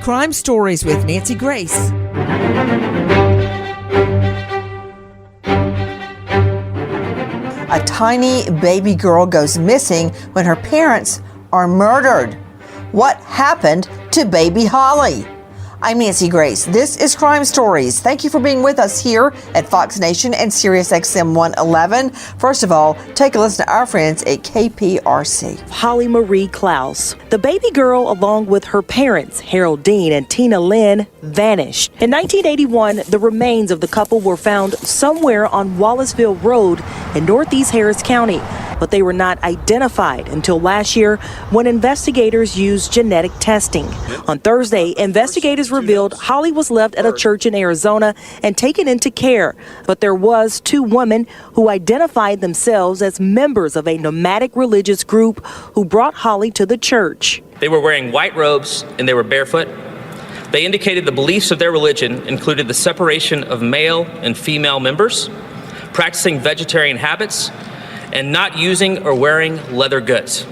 Crime Stories with Nancy Grace. A tiny baby girl goes missing when her parents are murdered. What happened to baby Holly? I'm Nancy Grace. This is Crime Stories. Thank you for being with us here at Fox Nation and Sirius XM 111. First of all, take a listen to our friends at KPRC. Holly Marie Klaus. The baby girl, along with her parents, Harold Dean and Tina Lynn, vanished. In 1981, the remains of the couple were found somewhere on Wallaceville Road in northeast Harris County, but they were not identified until last year when investigators used genetic testing. On Thursday, investigators revealed Holly was left at a church in Arizona and taken into care, but there was two women who identified themselves as members of a nomadic religious group who brought Holly to the church. They were wearing white robes and they were barefoot. They indicated the beliefs of their religion included the separation of male and female members, practicing vegetarian habits, and not using or wearing leather goods.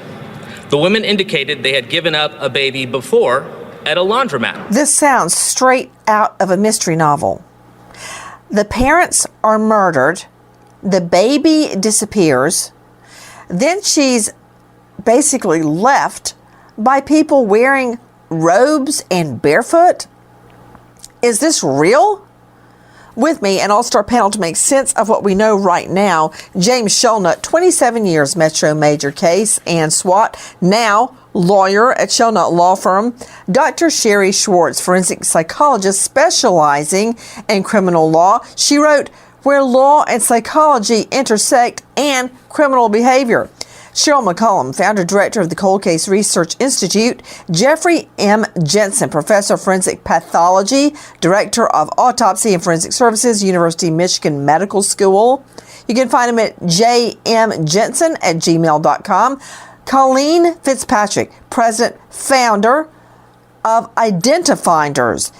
The women indicated they had given up a baby before at a laundromat. This sounds straight out of a mystery novel. The parents are murdered, the baby disappears, then she's basically left by people wearing robes and barefoot. Is this real? With me, an all-star panel to make sense of what we know right now, James Shelnut, 27 years Metro Major Case and SWAT, now lawyer at Shelnut Law Firm. Dr. Sherry Schwartz, forensic psychologist specializing in criminal law. She wrote Where Law and Psychology Intersect and Criminal Behavior. Cheryl McCollum, founder-director of the Cold Case Research Institute. Jeffrey M. Jensen, professor of forensic pathology, director of autopsy and forensic services, University of Michigan Medical School. You can find him at jmjensen@gmail.com. Colleen Fitzpatrick, president, founder of Identifinders.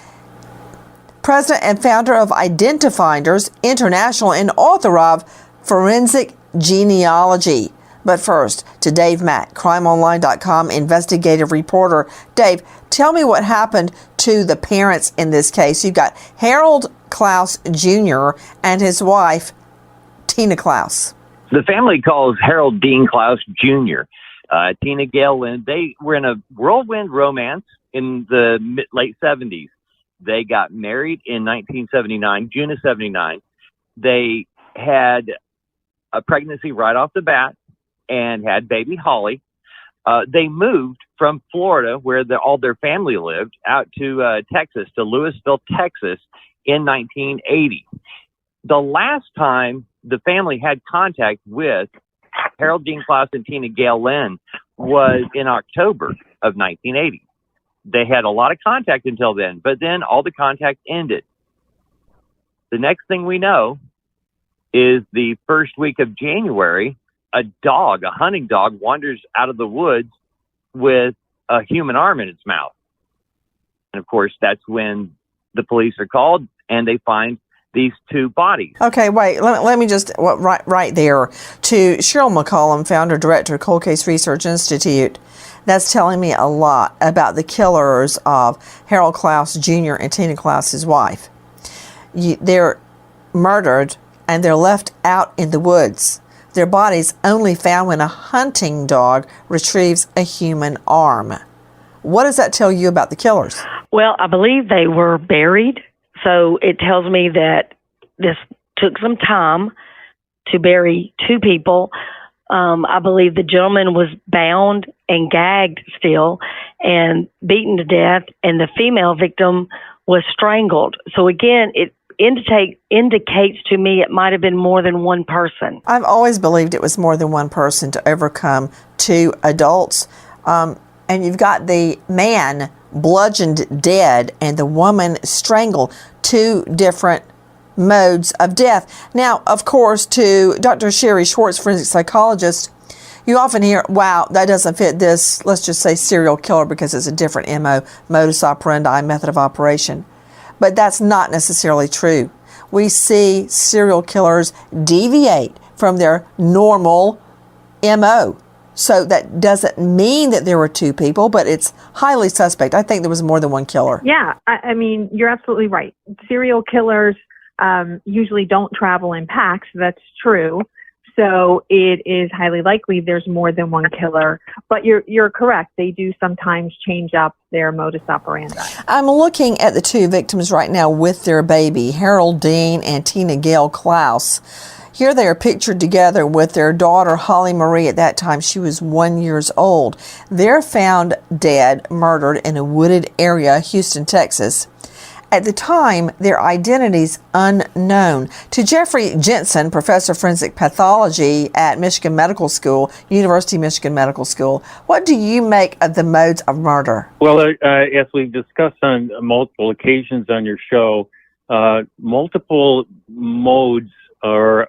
President and founder of Identifinders International and author of Forensic Genealogy. But first, to Dave Mack, crimeonline.com investigative reporter. Dave, tell me what happened to the parents in this case. You've got Harold Klaus Jr. and his wife, Tina Klaus. The family calls Harold Dean Klaus Jr., Tina Gail Lynn. They were in a whirlwind romance in the late 70s. They got married in 1979, June of 79. They had a pregnancy right off the bat and had baby Holly. They moved from Florida, where all their family lived, out to Texas, to Lewisville, Texas, in 1980. The last time the family had contact with Harold Dean Klaus and Tina Gail Lynn was in October of 1980. They had a lot of contact until then, but then all the contact ended. The next thing we know is the first week of January, a hunting dog, wanders out of the woods with a human arm in its mouth. And of course, that's when the police are called and they find these two bodies. Okay, wait, let me just, right there, to Cheryl McCollum, founder, director of Cold Case Research Institute. That's telling me a lot about the killers of Harold Klaus Jr. and Tina Klaus, his wife. They're murdered and they're left out in the woods. Their bodies only found when a hunting dog retrieves a human arm. What does that tell you about the killers? Well, I believe they were buried, so it tells me that this took some time to bury two people. I believe the gentleman was bound and gagged still and beaten to death, and the female victim was strangled. So again, it indicates to me it might have been more than one person. I've always believed it was more than one person to overcome two adults. And you've got the man bludgeoned dead and the woman strangled, two different modes of death. Now, of course, to Dr. Sherry Schwartz, forensic psychologist, you often hear, wow, that doesn't fit this, let's just say serial killer, because it's a different MO, modus operandi, method of operation. But that's not necessarily true. We see serial killers deviate from their normal MO. So that doesn't mean that there were two people, but it's highly suspect. I think there was more than one killer. Yeah, I mean, you're absolutely right. Serial killers usually don't travel in packs. That's true. So it is highly likely there's more than one killer. But you're correct. They do sometimes change up their modus operandi. I'm looking at the two victims right now with their baby, Harold Dean and Tina Gail Klaus. Here they are pictured together with their daughter, Holly Marie. At that time, she was 1 year old. They're found dead, murdered in a wooded area, Houston, Texas. At the time, their identities unknown. To Jeffrey Jensen, professor of forensic pathology at Michigan Medical School, University of Michigan Medical School, what do you make of the modes of murder? Well, as we've discussed on multiple occasions on your show, multiple modes or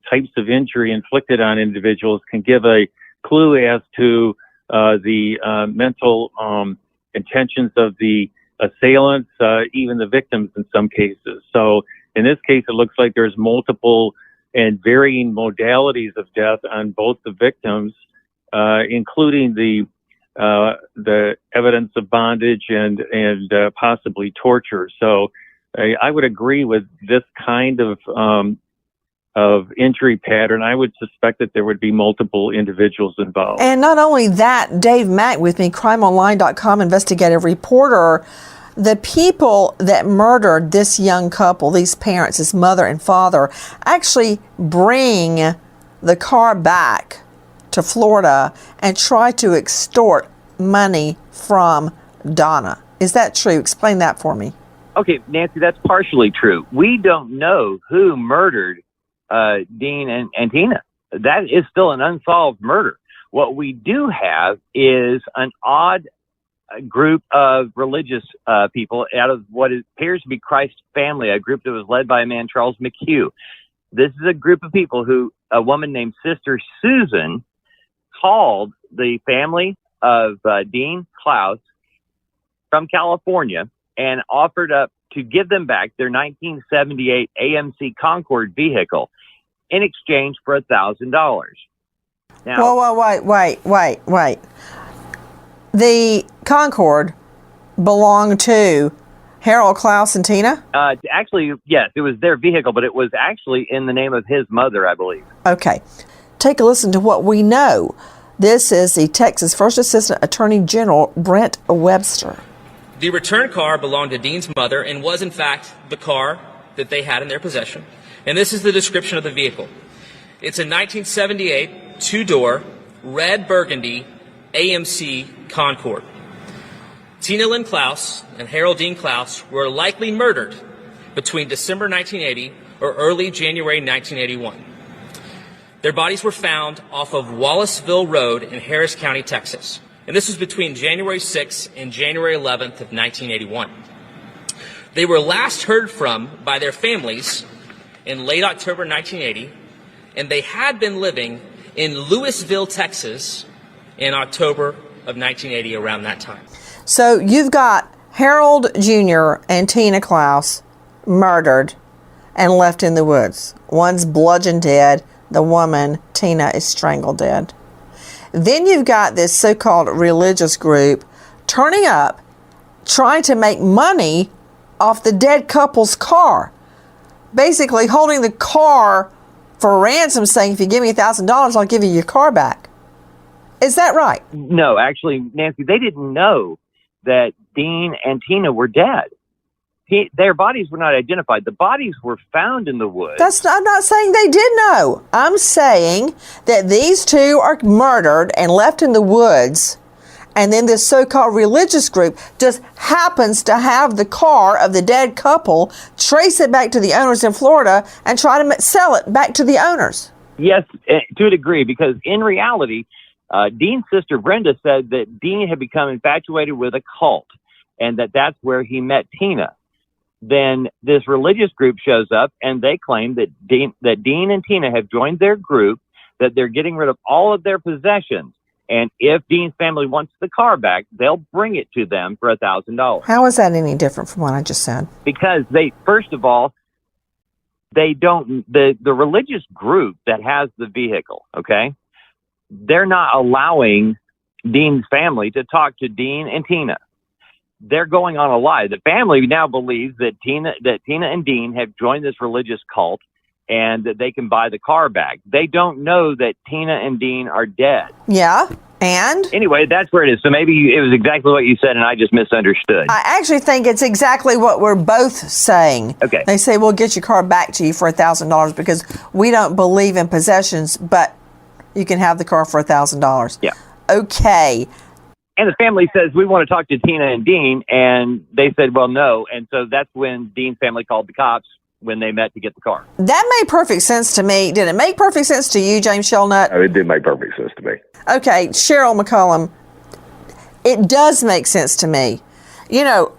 types of injury inflicted on individuals can give a clue as to the mental intentions of the assailants, even the victims in some cases. So in this case, it looks like there's multiple and varying modalities of death on both the victims, including the evidence of bondage and possibly torture. So I would agree with this kind of injury pattern. I would suspect that there would be multiple individuals involved. And not only that, Dave Mack with me, crimeonline.com investigative reporter, the people that murdered this young couple, these parents, his mother and father, actually bring the car back to Florida and try to extort money from Donna. Is that true? Explain that for me. Okay, Nancy, that's partially true. We don't know who murdered Dean and Tina. That is still an unsolved murder. What we do have is an odd group of religious people out of what appears to be Christ's family, a group that was led by a man, Charles McHugh. This is a group of people who a woman named Sister Susan called the family of Dean Klaus from California and offered up to give them back their 1978 AMC Concorde vehicle in exchange for $1,000. Now, Wait. The Concorde belonged to Harold Klaus and Tina? Actually, yes, it was their vehicle, but it was actually in the name of his mother, I believe. Okay. Take a listen to what we know. This is the Texas First Assistant Attorney General, Brent Webster. The return car belonged to Dean's mother and was, in fact, the car that they had in their possession. And this is the description of the vehicle. It's a 1978 two-door red burgundy AMC Concorde. Tina Lynn Klaus and Harold Dean Klaus were likely murdered between December 1980 or early January 1981. Their bodies were found off of Wallaceville Road in Harris County, Texas. And this was between January 6th and January 11th of 1981. They were last heard from by their families in late October 1980, and they had been living in Lewisville, Texas in October of 1980, around that time. So you've got Harold Jr. and Tina Klaus murdered and left in the woods. One's bludgeoned dead. The woman, Tina, is strangled dead. Then you've got this so-called religious group turning up, trying to make money off the dead couple's car. Basically holding the car for ransom, saying, if you give me $1,000, I'll give you your car back. Is that right? No, actually, Nancy, they didn't know that Dean and Tina were dead. Their bodies were not identified. The bodies were found in the woods. I'm not saying they did know. I'm saying that these two are murdered and left in the woods, and then this so-called religious group just happens to have the car of the dead couple, trace it back to the owners in Florida, and try to sell it back to the owners. Yes, to a degree, because in reality, Dean's sister Brenda said that Dean had become infatuated with a cult, and that's where he met Tina. Then this religious group shows up, and they claim that Dean and Tina have joined their group, that they're getting rid of all of their possessions. And if Dean's family wants the car back, they'll bring it to them for $1,000. How is that any different from what I just said? Because first of all, they don't, the religious group that has the vehicle, okay, they're not allowing Dean's family to talk to Dean and Tina. They're going on a lie. The family now believes that Tina and Dean have joined this religious cult and that they can buy the car back. They don't know that Tina and Dean are dead. Yeah, and? Anyway, that's where it is. So maybe it was exactly what you said and I just misunderstood. I actually think it's exactly what we're both saying. Okay. They say, we'll get your car back to you for $1,000 because we don't believe in possessions, but you can have the car for $1,000. Yeah. Okay. And the family says, we want to talk to Tina and Dean. And they said, well, no. And so that's when Dean's family called the cops when they met to get the car. That made perfect sense to me. Did it make perfect sense to you, James Shelnut? Oh, it did make perfect sense to me. Okay, Cheryl McCollum, it does make sense to me. You know,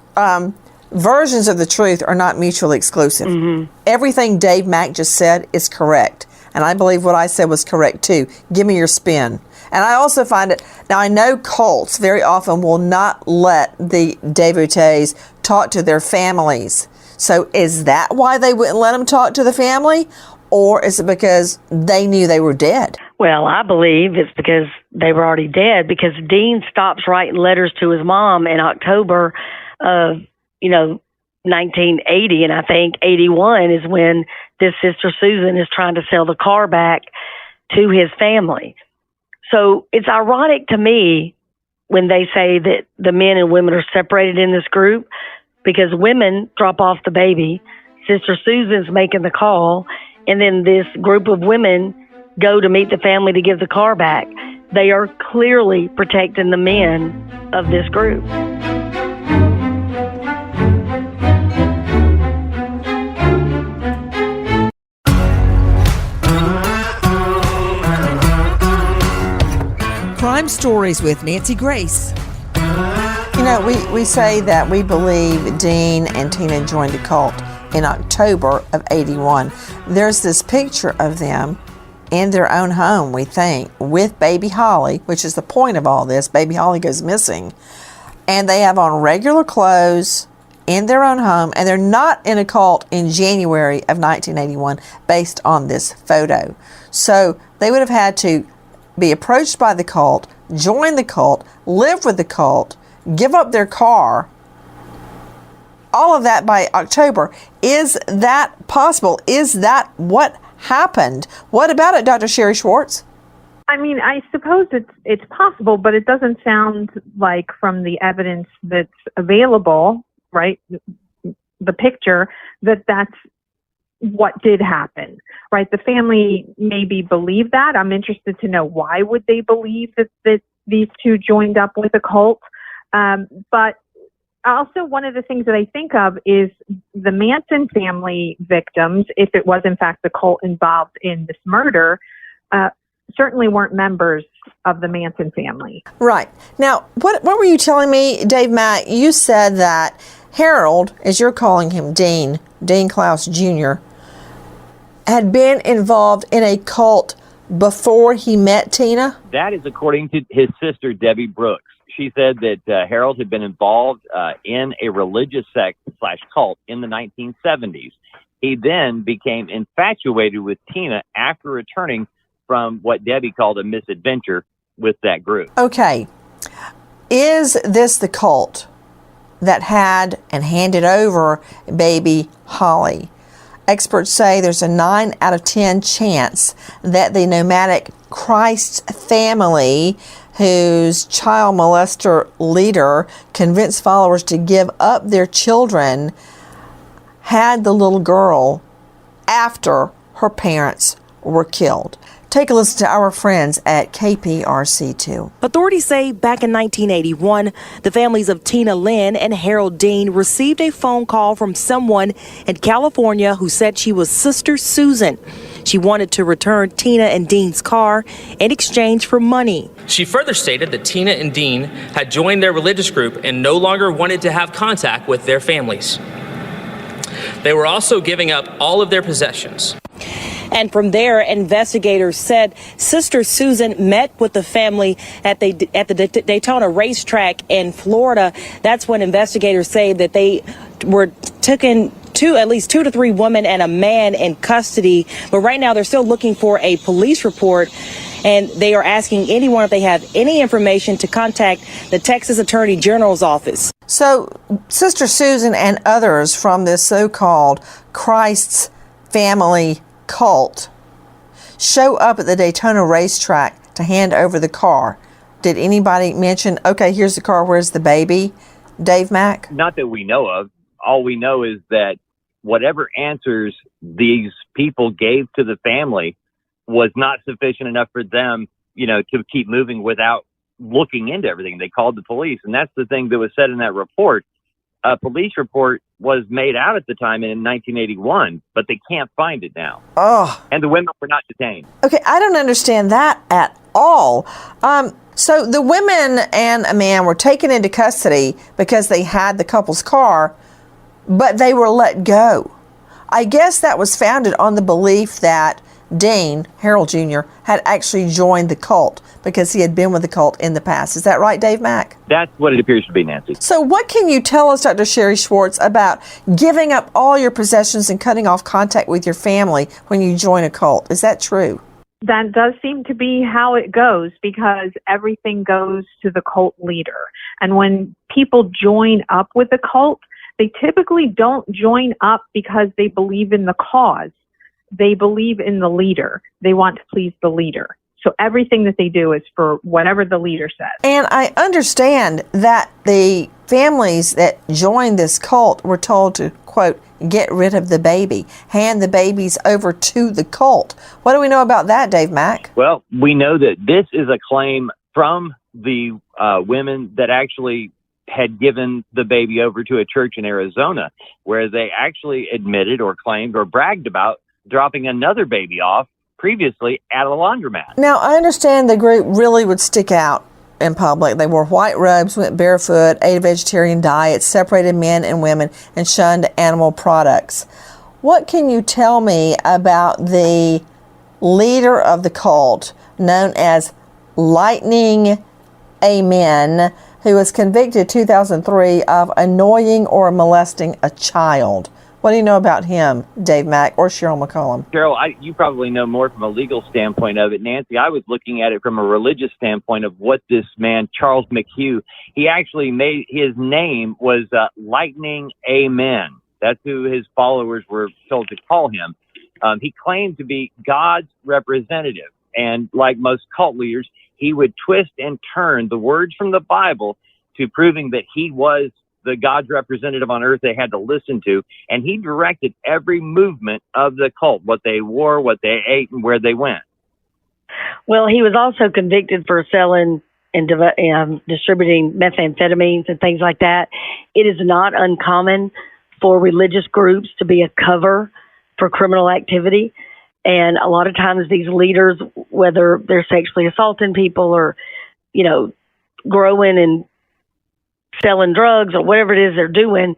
versions of the truth are not mutually exclusive. Mm-hmm. Everything Dave Mack just said is correct. And I believe what I said was correct too. Give me your spin. And I also find it, now I know cults very often will not let the devotees talk to their families. So is that why they wouldn't let them talk to the family? Or is it because they knew they were dead? Well, I believe it's because they were already dead, because Dean stops writing letters to his mom in October of, 1980. And I think 81 is when this Sister Susan is trying to sell the car back to his family. So it's ironic to me when they say that the men and women are separated in this group, because women drop off the baby, Sister Susan's making the call, and then this group of women go to meet the family to give the car back. They are clearly protecting the men of this group. Crime Stories with Nancy Grace. You know, we say that we believe Dean and Tina joined a cult in October of 81. There's this picture of them in their own home, we think, with baby Holly, which is the point of all this. Baby Holly goes missing. And they have on regular clothes in their own home, and they're not in a cult in January of 1981 based on this photo. So they would have had to be approached by the cult, join the cult, live with the cult, give up their car, all of that by October. Is that possible? Is that what happened? What about it, Dr. Sherry Schwartz? I mean, I suppose it's possible, but it doesn't sound like, from the evidence that's available, right, the picture, that's what did happen, right? The family maybe believed that. I'm interested to know, why would they believe that these two joined up with a cult? But also, one of the things that I think of is the Manson family victims, if it was in fact the cult involved in this murder, certainly weren't members of the Manson family. Right. Now, what were you telling me, Dave Mack? You said that Harold, as you're calling him, Dean Klaus Jr., had been involved in a cult before he met Tina? That is according to his sister, Debbie Brooks. She said that Harold had been involved in a religious sect / cult in the 1970s. He then became infatuated with Tina after returning from what Debbie called a misadventure with that group. Okay. Is this the cult that had and handed over baby Holly? Experts say there's a 9 out of 10 chance that the nomadic Christ family, whose child molester leader convinced followers to give up their children, had the little girl after her parents were killed. Take a listen to our friends at KPRC2. Authorities say back in 1981, the families of Tina Lynn and Harold Dean received a phone call from someone in California who said she was Sister Susan. She wanted to return Tina and Dean's car in exchange for money. She further stated that Tina and Dean had joined their religious group and no longer wanted to have contact with their families. They were also giving up all of their possessions. And from there, investigators said Sister Susan met with the family at the Daytona racetrack in Florida. That's when investigators say that they were taken at least 2 to 3 women and a man in custody. But right now, they're still looking for a police report. and they are asking anyone if they have any information to contact the Texas Attorney General's office. So, Sister Susan and others from this so-called Christ's Family cult show up at the Daytona racetrack to hand over the car. Did anybody mention, okay, here's the car, where's the baby? Dave Mack? Not that we know of. All we know is that whatever answers these people gave to the family was not sufficient enough for them, to keep moving without looking into everything. They called the police. And that's the thing that was said in that report. A police report was made out at the time in 1981, but they can't find it now. Oh. And the women were not detained. Okay, I don't understand that at all. So the women and a man were taken into custody because they had the couple's car, but they were let go. I guess that was founded on the belief that Dean, Harold Jr., had actually joined the cult because he had been with the cult in the past. Is that right, Dave Mack? That's what it appears to be, Nancy. So what can you tell us, Dr. Sherry Schwartz, about giving up all your possessions and cutting off contact with your family when you join a cult? Is that true? That does seem to be how it goes, because everything goes to the cult leader. And when people join up with the cult, they typically don't join up because they believe in the cause. They believe in the leader. They want to please the leader. So everything that they do is for whatever the leader says. And I understand that the families that joined this cult were told to, quote, get rid of the baby, hand the babies over to the cult. What do we know about that, Dave Mack? Well, we know that this is a claim from the women that actually had given the baby over to a church in Arizona, where they actually admitted or claimed or bragged about dropping another baby off previously at a laundromat. Now, I understand the group really would stick out in public. They wore white robes, went barefoot, ate a vegetarian diet, separated men and women, and shunned animal products. What can you tell me about the leader of the cult, known as Lightning Amen, who was convicted in 2003 of annoying or molesting a child? What do you know about him, Dave Mack or Cheryl McCollum? Cheryl, you probably know more from a legal standpoint of it. Nancy, I was looking at it from a religious standpoint of what this man, Charles McHugh, he actually made, his name was Lightning Amen. That's who his followers were told to call him. He claimed to be God's representative. And like most cult leaders, he would twist and turn the words from the Bible to proving that he was the God's representative on earth they had to listen to. And he directed every movement of the cult, what they wore, what they ate, and where they went. Well, he was also convicted for selling and distributing methamphetamines and things like that. It is not uncommon for religious groups to be a cover for criminal activity. And a lot of times these leaders, whether they're sexually assaulting people or, growing and selling drugs or whatever it is they're doing,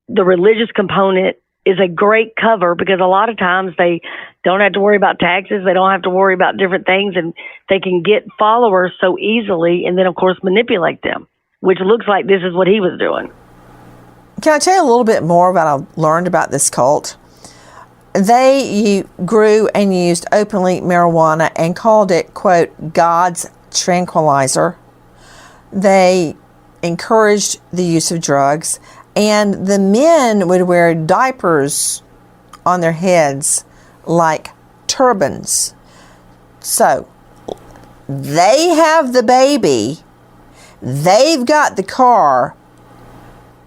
the religious component is a great cover, because a lot of times they don't have to worry about taxes. They don't have to worry about different things, and they can get followers so easily and then, of course, manipulate them, which looks like this is what he was doing. Can I tell you a little bit more about what I learned about this cult? They grew and used openly marijuana and called it, quote, God's tranquilizer. They encouraged the use of drugs, and the men would wear diapers on their heads like turbans. So they have the baby, they've got the car,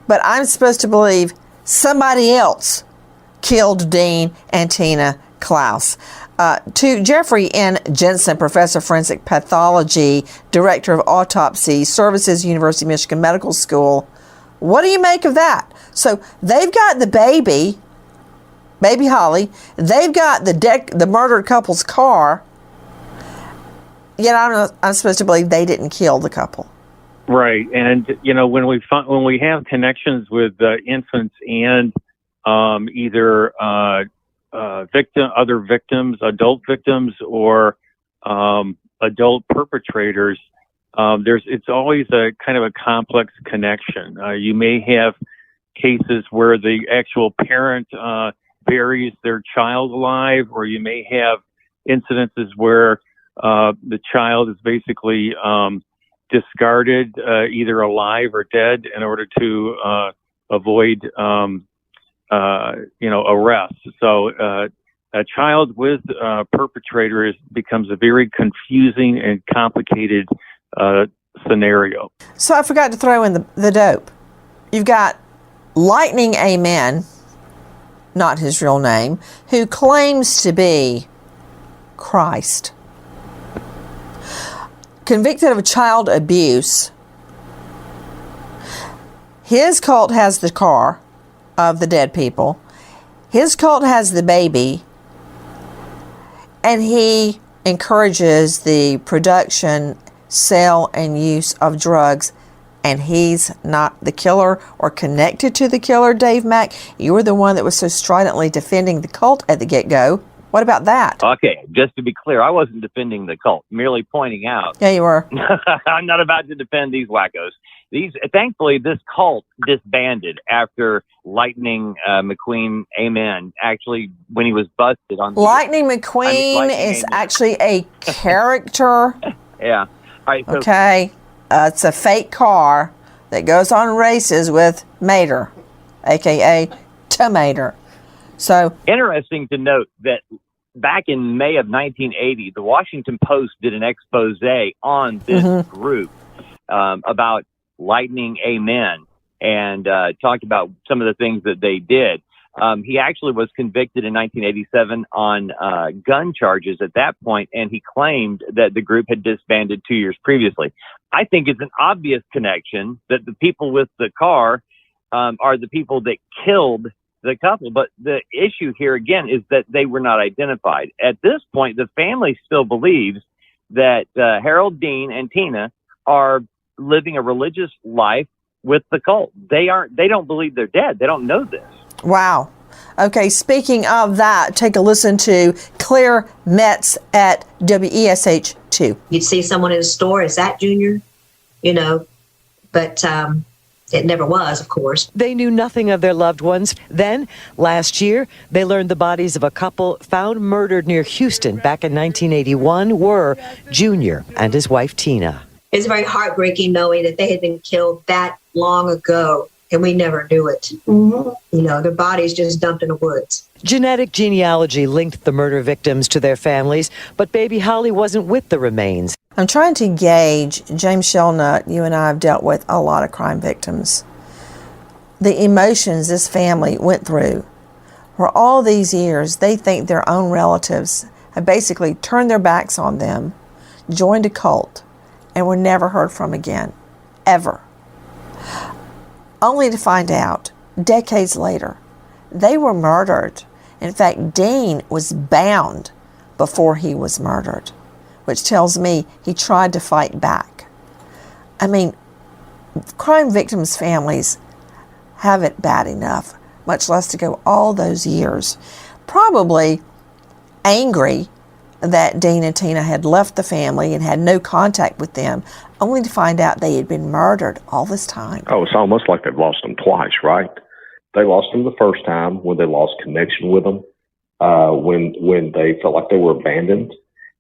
but I'm supposed to believe somebody else killed Dean and Tina Klaus. To Jeffrey N. Jensen, Professor of Forensic Pathology, Director of Autopsy Services, University of Michigan Medical School, what do you make of that? So they've got the baby Holly, they've got the murdered couple's car, yet I'm supposed to believe they didn't kill the couple. Right, and when we have connections with infants and either other victims, adult victims, or adult perpetrators, it's always a kind of a complex connection. You may have cases where the actual parent buries their child alive, or you may have incidences where the child is basically discarded, either alive or dead, in order to avoid, arrest. So a child with a perpetrator becomes a very confusing and complicated scenario. So I forgot to throw in the dope. You've got Lightning Amen, not his real name, who claims to be Christ. Convicted of child abuse. His cult has the car of the dead people. His cult has the baby. And he encourages the production, sale, and use of drugs. And he's not the killer or connected to the killer, Dave Mack. You were the one that was so stridently defending the cult at the get-go. What about that? Okay, just to be clear, I wasn't defending the cult, merely pointing out. Yeah, you were. I'm not about to defend these wackos. Thankfully, this cult disbanded after Lightning McQueen, Amen, actually, when he was busted on... Lightning McQueen is actually a character. Yeah. All right, so, okay. It's a fake car that goes on races with Mater, a.k.a. Tomater. So interesting to note that back in May of 1980, the Washington Post did an expose on this group about Lightning Amen and talked about some of the things that they did. He actually was convicted in 1987 on gun charges at that point, and he claimed that the group had disbanded 2 years previously. I think it's an obvious connection that the people with the car are the people that killed the couple. But the issue here, again, is that they were not identified. At this point, the family still believes that Harold Dean and Tina are living a religious life with the cult. They don't believe they're dead. They don't know this. Wow. Okay, speaking of that, take a listen to Claire Metz at WESH2. You'd see someone in a store, is that Junior? But it never was, of course. They knew nothing of their loved ones. Then, last year, they learned the bodies of a couple found murdered near Houston back in 1981 were Junior and his wife, Tina. It's very heartbreaking knowing that they had been killed that long ago, and we never knew it. Their bodies just dumped in the woods. Genetic genealogy linked the murder victims to their families, but baby Holly wasn't with the remains. I'm trying to gauge, James Shelnut, you and I have dealt with a lot of crime victims. The emotions this family went through. For all these years, they think their own relatives have basically turned their backs on them, joined a cult, and were never heard from again. Ever. Only to find out, decades later, they were murdered. In fact, Dean was bound before he was murdered, which tells me he tried to fight back. I mean, crime victims' families have it bad enough, much less to go all those years, probably angry that Dean and Tina had left the family and had no contact with them, only to find out they had been murdered all this time. Oh, it's almost like they've lost them twice, right? They lost them the first time when they lost connection with them, when they felt like they were abandoned.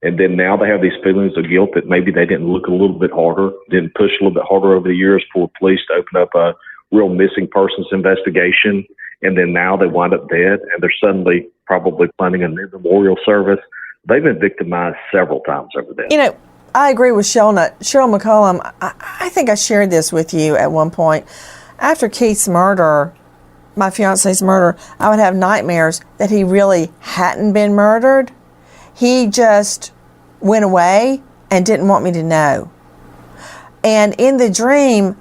And then now they have these feelings of guilt that maybe they didn't look a little bit harder, didn't push a little bit harder over the years for police to open up a real missing persons investigation. And then now they wind up dead, and they're suddenly probably planning a new memorial service. They've been victimized several times over this. I agree with Cheryl McCollum. I think I shared this with you at one point. After Keith's murder, my fiance's murder, I would have nightmares that he really hadn't been murdered. He just went away and didn't want me to know. And in the dream,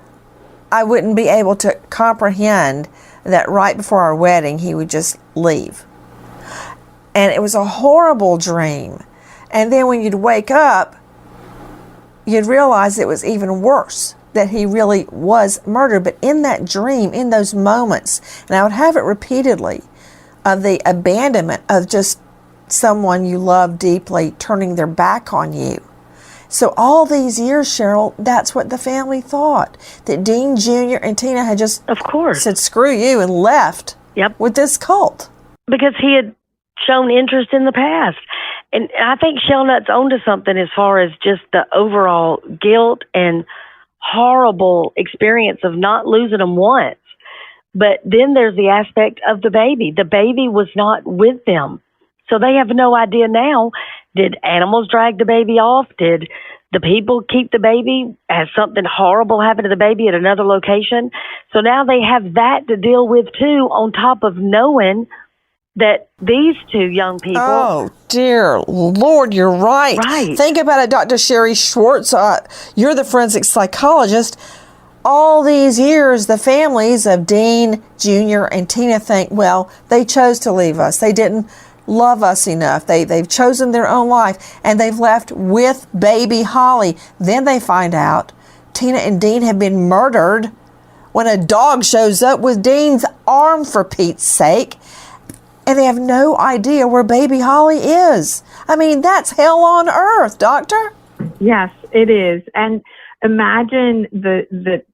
I wouldn't be able to comprehend that right before our wedding, he would just leave. And it was a horrible dream. And then when you'd wake up, you'd realize it was even worse, that he really was murdered. But in that dream, in those moments, and I would have it repeatedly, of the abandonment of just someone you love deeply turning their back on you. So all these years, Cheryl, that's what the family thought, that Dean Jr. and Tina had just said, screw you, and left with this cult. Because he had shown interest in the past. And I think Shellnut's onto something as far as just the overall guilt and horrible experience of not losing them once. But then there's the aspect of the baby. The baby was not with them. So they have no idea now. Did animals drag the baby off? Did the people keep the baby? Has something horrible happened to the baby at another location? So now they have that to deal with too, on top of knowing that these two young people. Oh, dear Lord, you're right. Right. Think about it, Dr. Sherry Schwartz. You're the forensic psychologist. All these years, the families of Dean Jr. and Tina think, well, they chose to leave us. They didn't love us enough. They've chosen their own life, and they've left with baby Holly. Then they find out Tina and Dean have been murdered when a dog shows up with Dean's arm, for Pete's sake. And they have no idea where baby Holly is. I mean, that's hell on earth, Doctor. Yes, it is. And imagine the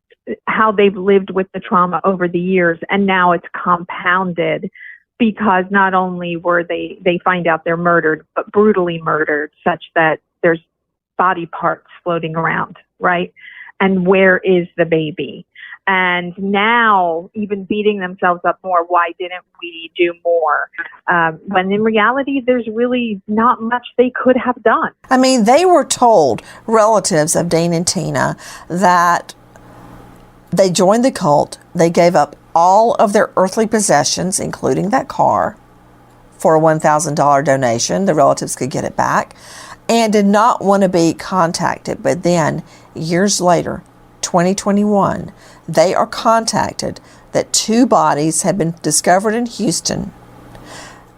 how they've lived with the trauma over the years, and now it's compounded because not only were they find out they're murdered, but brutally murdered, such that there's body parts floating around, right? And where is the baby? And now even beating themselves up more. Why didn't we do more? When in reality, there's really not much they could have done. I mean, they were told, relatives of Dean and Tina, that they joined the cult. They gave up all of their earthly possessions, including that car, for a $1,000 donation. The relatives could get it back, and did not want to be contacted. But then, years later, 2021, they are contacted that 2 bodies have been discovered in Houston,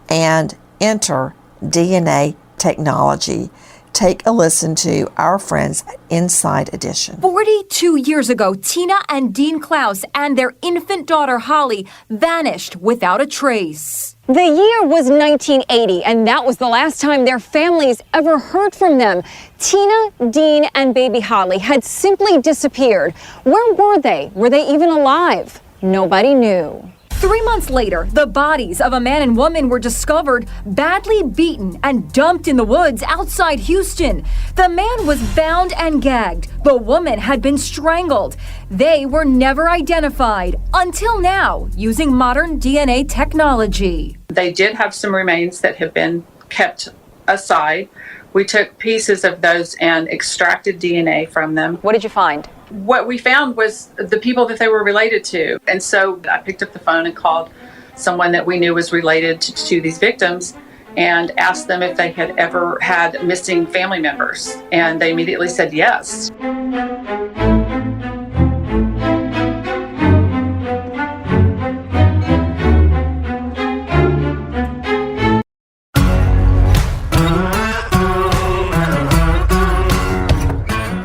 and enter DNA technology. Take a listen to our friends at Inside Edition. 42 years ago, Tina and Dean Klaus and their infant daughter Holly vanished without a trace. The year was 1980, and that was the last time their families ever heard from them. Tina, Dean, and baby Holly had simply disappeared. Where were they? Were they even alive? Nobody knew. 3 months later, the bodies of a man and woman were discovered badly beaten and dumped in the woods outside Houston. The man was bound and gagged. The woman had been strangled. They were never identified until now, using modern DNA technology. They did have some remains that have been kept aside. We took pieces of those and extracted DNA from them. What did you find? What we found was the people that they were related to. And so I picked up the phone and called someone that we knew was related to these victims and asked them if they had ever had missing family members. And they immediately said yes.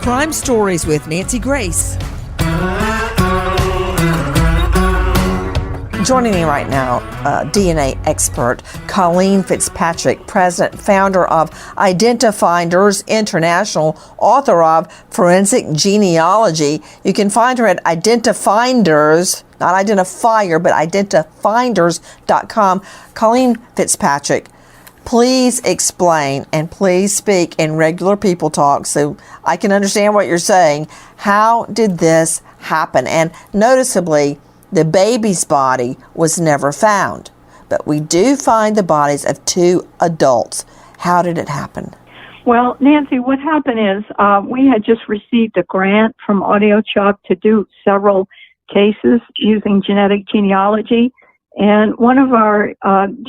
Crime Stories with Nancy Grace. Joining me right now, DNA expert Colleen Fitzpatrick, president, founder of Identifinders International, author of Forensic Genealogy. You can find her at Identifinders, not Identifier, but Identifinders.com. Colleen Fitzpatrick, please explain and please speak in regular people talk so I can understand what you're saying. How did this happen? And noticeably, the baby's body was never found, but we do find the bodies of 2 adults. How did it happen? Well, Nancy, what happened is we had just received a grant from AudioChuck to do several cases using genetic genealogy. And one of our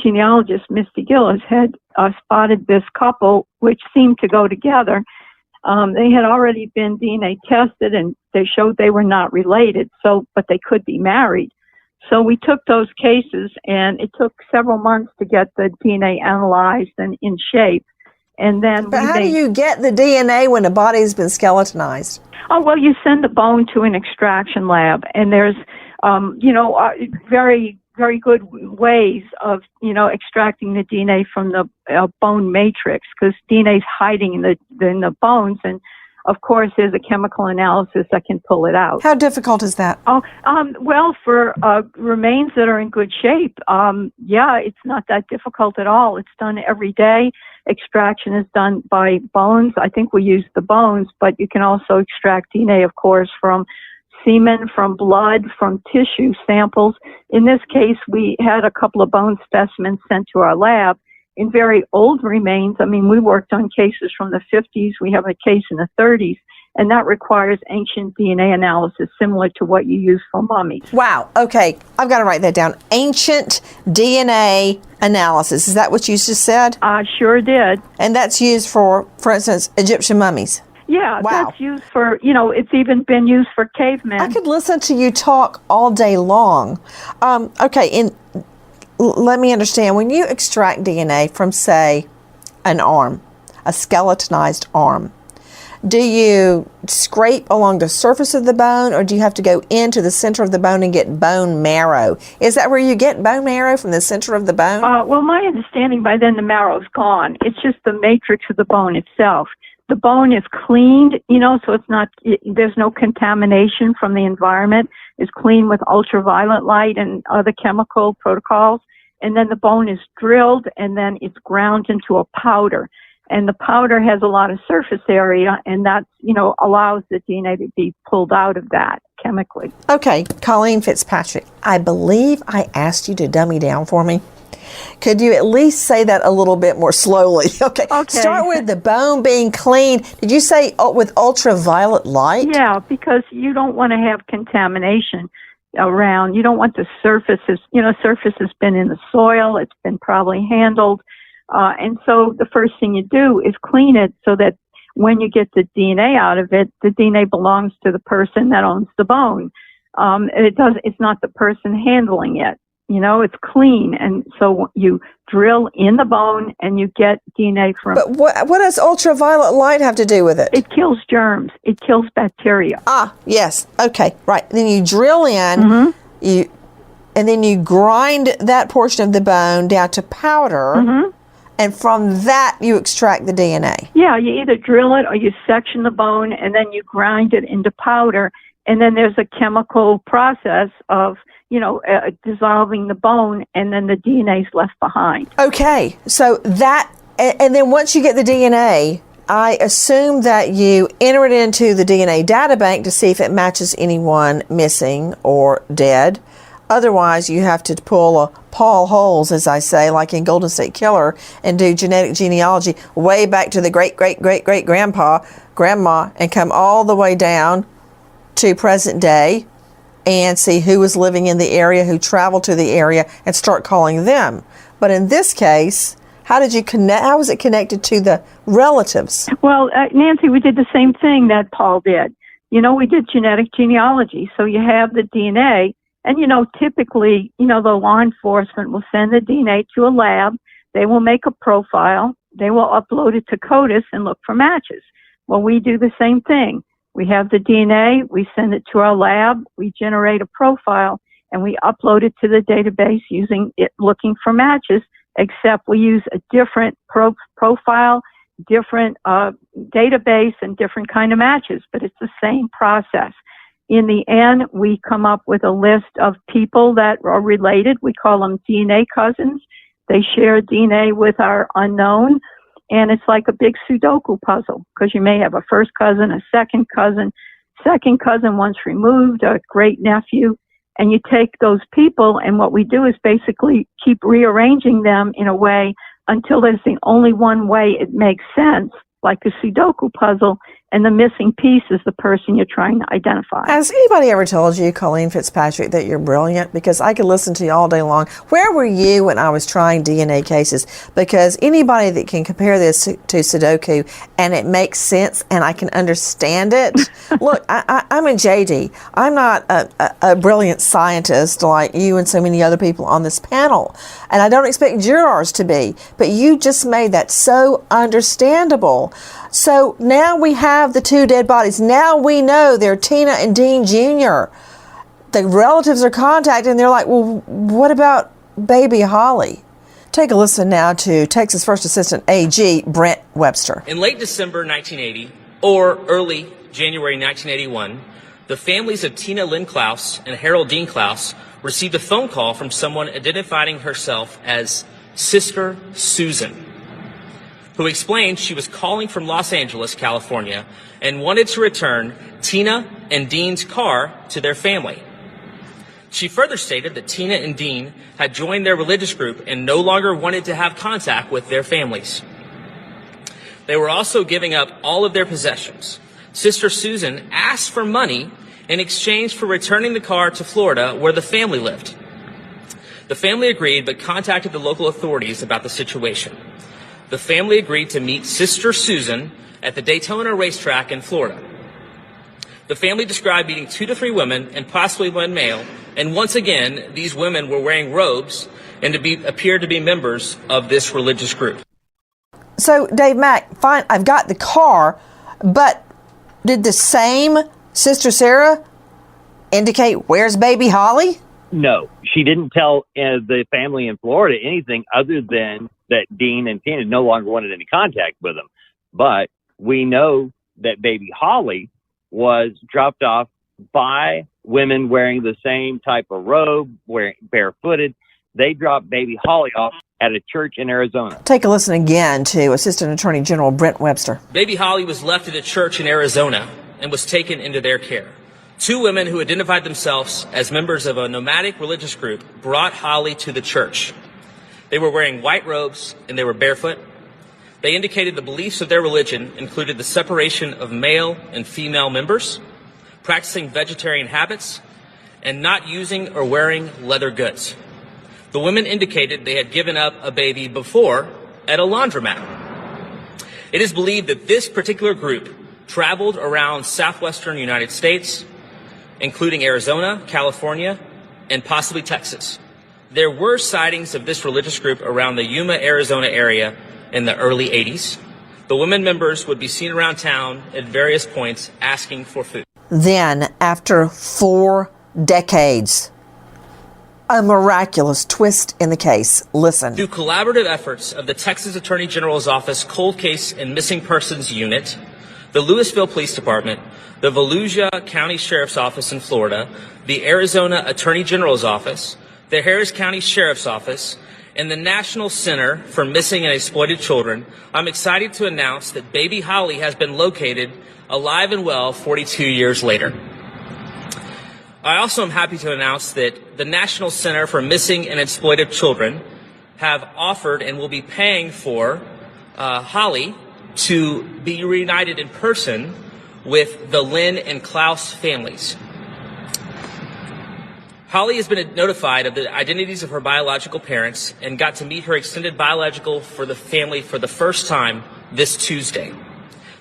genealogists, Misty Gillis, had spotted this couple, which seemed to go together. They had already been DNA tested, and they showed they were not related, but they could be married. So we took those cases, and it took several months to get the DNA analyzed and in shape. And then, but how do you get the DNA when a body's been skeletonized? Oh, well, you send the bone to an extraction lab, and there's, very very good ways of, extracting the DNA from the bone matrix, because DNA is hiding in the bones. And of course, there's a chemical analysis that can pull it out. How difficult is that? Well, for remains that are in good shape, it's not that difficult at all. It's done every day. Extraction is done by bones. I think we use the bones, but you can also extract DNA, of course, from semen, from blood, from tissue samples. In this case, we had a couple of bone specimens sent to our lab in very old remains. I mean, we worked on cases from the 50s. We have a case in the 30s, and that requires ancient DNA analysis similar to what you use for mummies. Wow. Okay. I've got to write that down. Ancient DNA analysis. Is that what you just said? I sure did. And that's used for instance, Egyptian mummies. Yeah, wow. That's used for, it's even been used for cavemen. I could listen to you talk all day long. Let me understand. When you extract DNA from, say, an arm, a skeletonized arm, do you scrape along the surface of the bone, or do you have to go into the center of the bone and get bone marrow? Is that where you get bone marrow, from the center of the bone? Well, my understanding, by then the marrow's gone. It's just the matrix of the bone itself. The bone is cleaned, so there's no contamination from the environment. It's cleaned with ultraviolet light and other chemical protocols. And then the bone is drilled, and then it's ground into a powder. And the powder has a lot of surface area, and that, allows the DNA to be pulled out of that chemically. Okay, Colleen Fitzpatrick, I believe I asked you to dummy down for me. Could you at least say that a little bit more slowly? Okay. Start with the bone being cleaned. Did you say with ultraviolet light? Yeah, because you don't want to have contamination around. You don't want the surfaces, surface has been in the soil. It's been probably handled. And so the first thing you do is clean it so that when you get the DNA out of it, the DNA belongs to the person that owns the bone. It's not the person handling it. It's clean. And so you drill in the bone and you get DNA from... But what does ultraviolet light have to do with it? It kills germs. It kills bacteria. Ah, yes. Okay, right. Then you drill in, and then you grind that portion of the bone down to powder, and from that you extract the DNA. Yeah, you either drill it or you section the bone and then you grind it into powder. And then there's a chemical process of dissolving the bone, and then the DNA is left behind. Okay, so and then once you get the DNA, I assume that you enter it into the DNA data bank to see if it matches anyone missing or dead. Otherwise, you have to pull a Paul Holes, as I say, like in Golden State Killer, and do genetic genealogy way back to the grandma, and come all the way down to present day, and see who was living in the area, who traveled to the area, and start calling them. But in this case, how did you connect? How was it connected to the relatives? Well, Nancy, we did the same thing that Paul did. We did genetic genealogy. So you have the DNA, and typically, the law enforcement will send the DNA to a lab. They will make a profile. They will upload it to CODIS and look for matches. Well, we do the same thing. We have the DNA, we send it to our lab, we generate a profile, and we upload it to the database using it looking for matches, except we use a different profile, different database, and different kind of matches, but it's the same process. In the end, we come up with a list of people that are related. We call them DNA cousins. They share DNA with our unknown. And it's like a big Sudoku puzzle, because you may have a first cousin, a second cousin once removed, a great nephew, and you take those people, and what we do is basically keep rearranging them in a way until there's the only one way it makes sense, like a Sudoku puzzle, and the missing piece is the person you're trying to identify. Has anybody ever told you, Colleen Fitzpatrick, that you're brilliant? Because I could listen to you all day long. Where were you when I was trying DNA cases? Because anybody that can compare this to Sudoku and it makes sense and I can understand it. Look, I'm a JD. I'm not a brilliant scientist like you and so many other people on this panel. And I don't expect jurors to be. But you just made that so understandable. So now we have the two dead bodies. Now we know they're Tina and Dean Jr. The relatives are contacted and they're like, well, what about baby Holly? Take a listen now to Texas First Assistant AG Brent Webster. In late December 1980, or early January 1981, the families of Tina Lynn Klaus and Harold Dean Klaus received a phone call from someone identifying herself as Sister Susan, who explained she was calling from Los Angeles, California, and wanted to return Tina and Dean's car to their family. She further stated that Tina and Dean had joined their religious group and no longer wanted to have contact with their families. They were also giving up all of their possessions. Sister Susan asked for money in exchange for returning the car to Florida, where the family lived. The family agreed, but contacted the local authorities about the situation. The family agreed to meet Sister Susan at the Daytona racetrack in Florida. The family described meeting 2 to 3 women and possibly one male, and once again, these women were wearing robes and appeared to be members of this religious group. So, Dave Mack, fine, I've got the car, but did the same Sister Sarah indicate where's baby Holly? No, she didn't tell the family in Florida anything other than that Dean and Tina no longer wanted any contact with them. But we know that baby Holly was dropped off by women wearing the same type of robe, wearing barefooted. They dropped baby Holly off at a church in Arizona. Take a listen again to Assistant Attorney General Brent Webster. Baby Holly was left at a church in Arizona and was taken into their care. 2 women who identified themselves as members of a nomadic religious group brought Holly to the church. They were wearing white robes and they were barefoot. They indicated the beliefs of their religion included the separation of male and female members, practicing vegetarian habits, and not using or wearing leather goods. The women indicated they had given up a baby before at a laundromat. It is believed that this particular group traveled around southwestern United States, including Arizona, California, and possibly Texas. There were sightings of this religious group around the Yuma, Arizona area in the early 80s. The women members would be seen around town at various points asking for food. Then, after 4 decades, a miraculous twist in the case. Listen. Through collaborative efforts of the Texas Attorney General's Office Cold Case and Missing Persons Unit, the Louisville Police Department, the Volusia County Sheriff's Office in Florida, the Arizona Attorney General's Office, the Harris County Sheriff's Office, and the National Center for Missing and Exploited Children, I'm excited to announce that baby Holly has been located alive and well 42 years later. I also am happy to announce that the National Center for Missing and Exploited Children have offered and will be paying for Holly to be reunited in person with the Lynn and Klaus families. Holly has been notified of the identities of her biological parents and got to meet her extended biological for the family for the first time this Tuesday.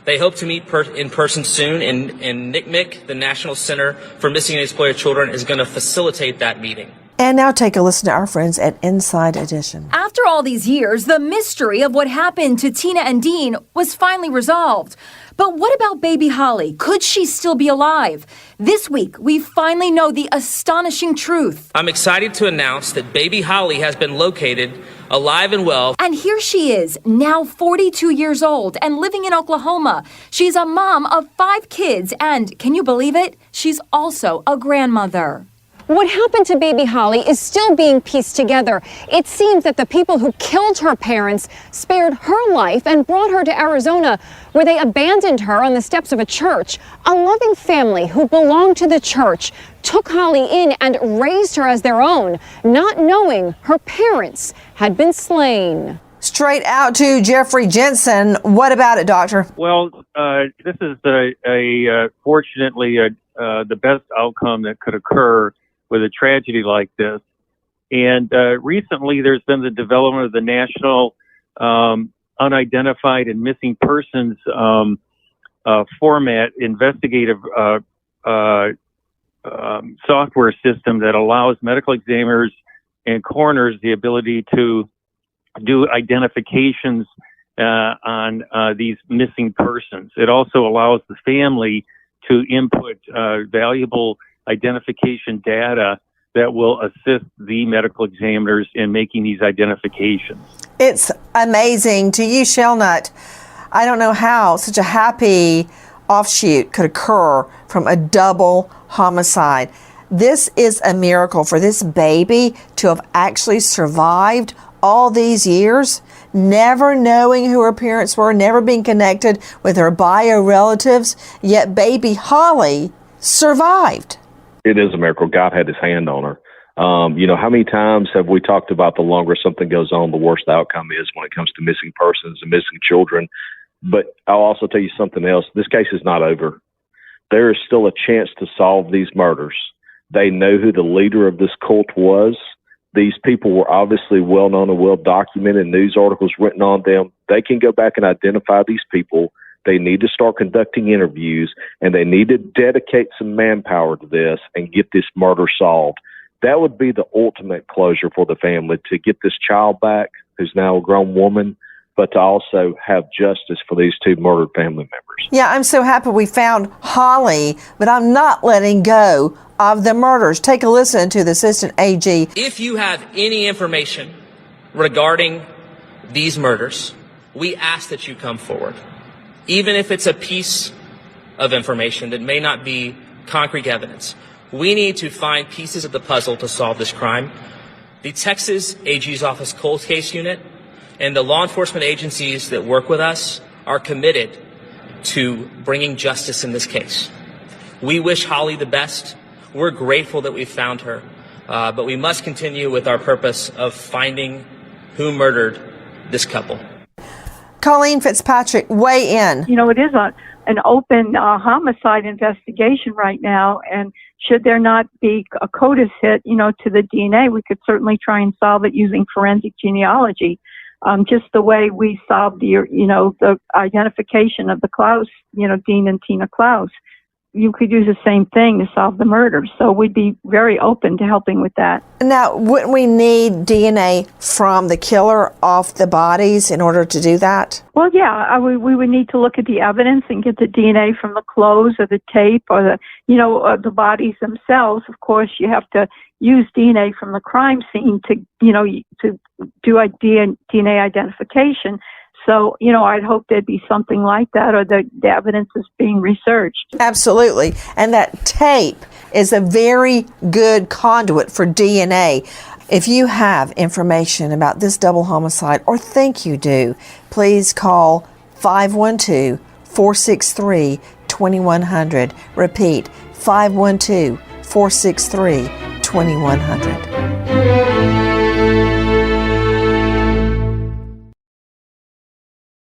They hope to meet in person soon, and NCMEC, the National Center for Missing and Exploited Children, is going to facilitate that meeting. And now take a listen to our friends at Inside Edition. After all these years, the mystery of what happened to Tina and Dean was finally resolved. But what about baby Holly? Could she still be alive? This week, we finally know the astonishing truth. I'm excited to announce that baby Holly has been located alive and well. And here she is, now 42 years old and living in Oklahoma. She's a mom of 5 kids, and can you believe it? She's also a grandmother. What happened to baby Holly is still being pieced together. It seems that the people who killed her parents spared her life and brought her to Arizona, where they abandoned her on the steps of a church. A loving family who belonged to the church took Holly in and raised her as their own, not knowing her parents had been slain. Straight out to Jeffrey Jensen. What about it, Doctor? Well, this is fortunately the best outcome that could occur with a tragedy like this. And recently there's been the development of the National Unidentified and Missing Persons format investigative software system that allows medical examiners and coroners the ability to do identifications on these missing persons. It also allows the family to input valuable identification data that will assist the medical examiners in making these identifications. It's amazing. To you, Shellnut, I don't know how such a happy offshoot could occur from a double homicide. This is a miracle for this baby to have actually survived all these years, never knowing who her parents were, never being connected with her bio relatives, yet baby Holly survived. It is a miracle. God had his hand on her. How many times have we talked about the longer something goes on, the worse the outcome is when it comes to missing persons and missing children? But I'll also tell you something else. This case is not over. There is still a chance to solve these murders. They know who the leader of this cult was. These people were obviously well known and well documented, news articles written on them. They can go back and identify these people. They need to start conducting interviews, and they need to dedicate some manpower to this and get this murder solved. That would be the ultimate closure for the family, to get this child back, who's now a grown woman, but to also have justice for these two murdered family members. Yeah, I'm so happy we found Holly, but I'm not letting go of the murders. Take a listen to the Assistant AG. If you have any information regarding these murders, we ask that you come forward. Even if it's a piece of information that may not be concrete evidence, we need to find pieces of the puzzle to solve this crime. The Texas AG's Office Cold Case Unit and the law enforcement agencies that work with us are committed to bringing justice in this case. We wish Holly the best. We're grateful that we found her, but we must continue with our purpose of finding who murdered this couple. Colleen Fitzpatrick, weigh in. It is an open homicide investigation right now, and should there not be a CODIS hit, to the DNA, we could certainly try and solve it using forensic genealogy. Just the way we solved the identification of the Klaus, Dean and Tina Klaus. You could use the same thing to solve the murder. So we'd be very open to helping with that. Now, wouldn't we need DNA from the killer off the bodies in order to do that? Well, yeah, we would need to look at the evidence and get the DNA from the clothes or the tape or the bodies themselves. Of course, you have to use DNA from the crime scene to do a DNA identification. So, I'd hope there'd be something like that, or the evidence is being researched. Absolutely. And that tape is a very good conduit for DNA. If you have information about this double homicide, or think you do, please call 512-463-2100. Repeat, 512-463-2100.